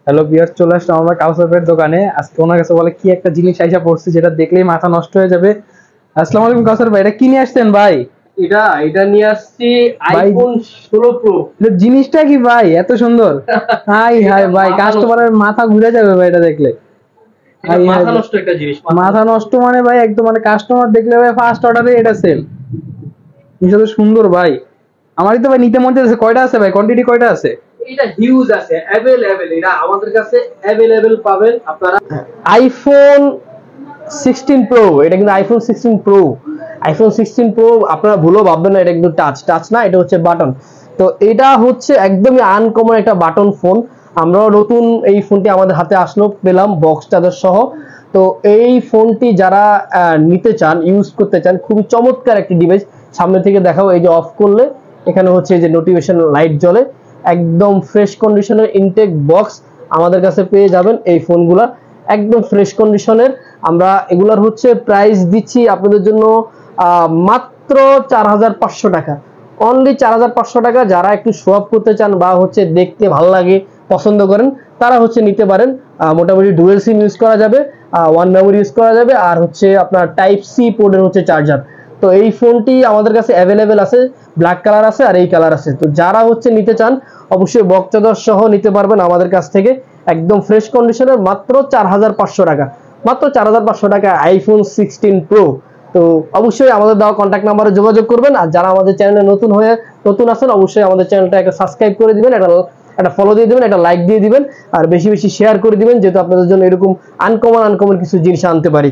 Hello viewers, চলে আসলাম আমরা কাউসারের দোকানে। আজকে ওনার কাছে বলে কি একটা জিনিস আইসা পড়ছে যেটা দেখলেই মাথা নষ্ট হয়ে যাবে। আসসালামু আলাইকুম কাউসার ভাই, এটা কি নিয়ে আসছেন ভাই? এটা নিয়ে আসছি ভাই আইফোন 16 প্রো। এটা জিনিসটা কি ভাই এত সুন্দর? হাই হাই ভাই, কাস্টমারের মাথা ঘুরে যাবে ভাই এটা দেখলে। হাই হাই মাথা নষ্ট একটা জিনিস, মাথা নষ্ট মানে ভাই একদম, মানে কাস্টমার দেখলে ভাই ফার্স্ট অর্ডারে এটা সেল। এটা তো সুন্দর ভাই, আমারই তো ভাই নিতে মন চাইছে। কয়টা আছে ভাই, কোয়ান্টিটি কয়টা আছে? এটা হিউজ আছে, अवेलेबल। এটা আমাদের কাছে अवेलेबल পাবেন আপনারা। আইফোন 16 প্রো, এটা কিন্তু আইফোন 16 প্রো। আইফোন 16 প্রো আপনারা ভুলেও ভাববেন না এটা কিন্তু টাচ না, এটা হচ্ছে বাটন। তো এটা হচ্ছে একদমই আনকমন একটা বাটন ফোন। আমরাও নতুন এই ফোনটি আমাদের হাতে আসলো, পেলাম বক্স চার্জার সহ। তো এই ফোনটি যারা নিতে চান, ইউজ করতে চান, খুবই চমৎকার একটি ডিভাইস। সামনে থেকে দেখাও, এই যে অফ করলে এখানে হচ্ছে যে নোটিফিকেশন লাইট জ্বলে। একদম ফ্রেশ কন্ডিশনের ইনটেক বক্স আমাদের কাছে পেয়ে যাবেন এই ফোনগুলা, একদম ফ্রেশ কন্ডিশনের। আমরা এগুলার হচ্ছে প্রাইস দিচ্ছি আপনাদের জন্য মাত্র 4500 টাকা, অনলি 4500 টাকা। যারা একটু শো আপ করতে চান বা হচ্ছে দেখতে ভালো লাগে, পছন্দ করেন, তারা হচ্ছে নিতে পারেন। মোটামুটি ডুয়েল সিম ইউজ করা যাবে, ওয়ান মেমোরি ইউজ করা যাবে, আর হচ্ছে আপনার টাইপ সি পোর্টের হচ্ছে চার্জার। তো এই ফোনটি আমাদের কাছে অ্যাভেলেবেল আছে, ব্ল্যাক কালার আছে আর এই কালার আছে। তো যারা হচ্ছে নিতে চান অবশ্যই বক্স চার্জার সহ নিতে পারবেন আমাদের কাছ থেকে, একদম ফ্রেশ কন্ডিশনের, মাত্র 4500 টাকা। মাত্র 4500 টাকা আইফোন 16 প্রো। তো অবশ্যই আমাদের দেওয়া কন্ট্যাক্ট নাম্বারে যোগাযোগ করবেন। আর যারা আমাদের চ্যানেলে নতুন আছেন অবশ্যই আমাদের চ্যানেলটা একটা সাবস্ক্রাইব করে দিবেন, একটা ফলো দিয়ে দিবেন, একটা লাইক দিয়ে দিবেন, আর বেশি বেশি শেয়ার করে দিবেন, যেহেতু আপনাদের জন্য এরকম আনকমন কিছু জিনিস আনতে পারি।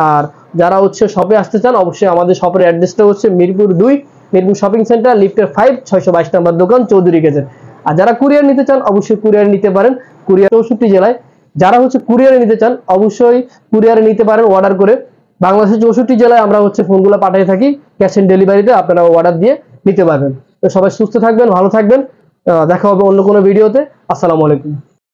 আর যারা হচ্ছে শপে আসতে চান অবশ্যই আমাদের শপের অ্যাড্রেসটা হচ্ছে মিরপুর 2, মিরপুর শপিং সেন্টার, লিফটের 5, 622 নম্বর দোকান, চৌধুরী গেজেট। আর যারা কুরিয়ার নিতে চান অবশ্যই কুরিয়ার নিতে পারেন, কুরিয়ার 64 জেলায়। যারা হচ্ছে কুরিয়ারে নিতে চান অবশ্যই কুরিয়ারে নিতে পারেন অর্ডার করে। বাংলাদেশের 64 জেলায় আমরা হচ্ছে ফোনগুলো পাঠিয়ে থাকি ক্যাশ অন ডেলিভারিতে, আপনারা অর্ডার দিয়ে নিতে পারবেন। তো সবাই সুস্থ থাকবেন, ভালো থাকবেন। দেখা হবে অন্য কোনো ভিডিওতে। আসসালামু আলাইকুম।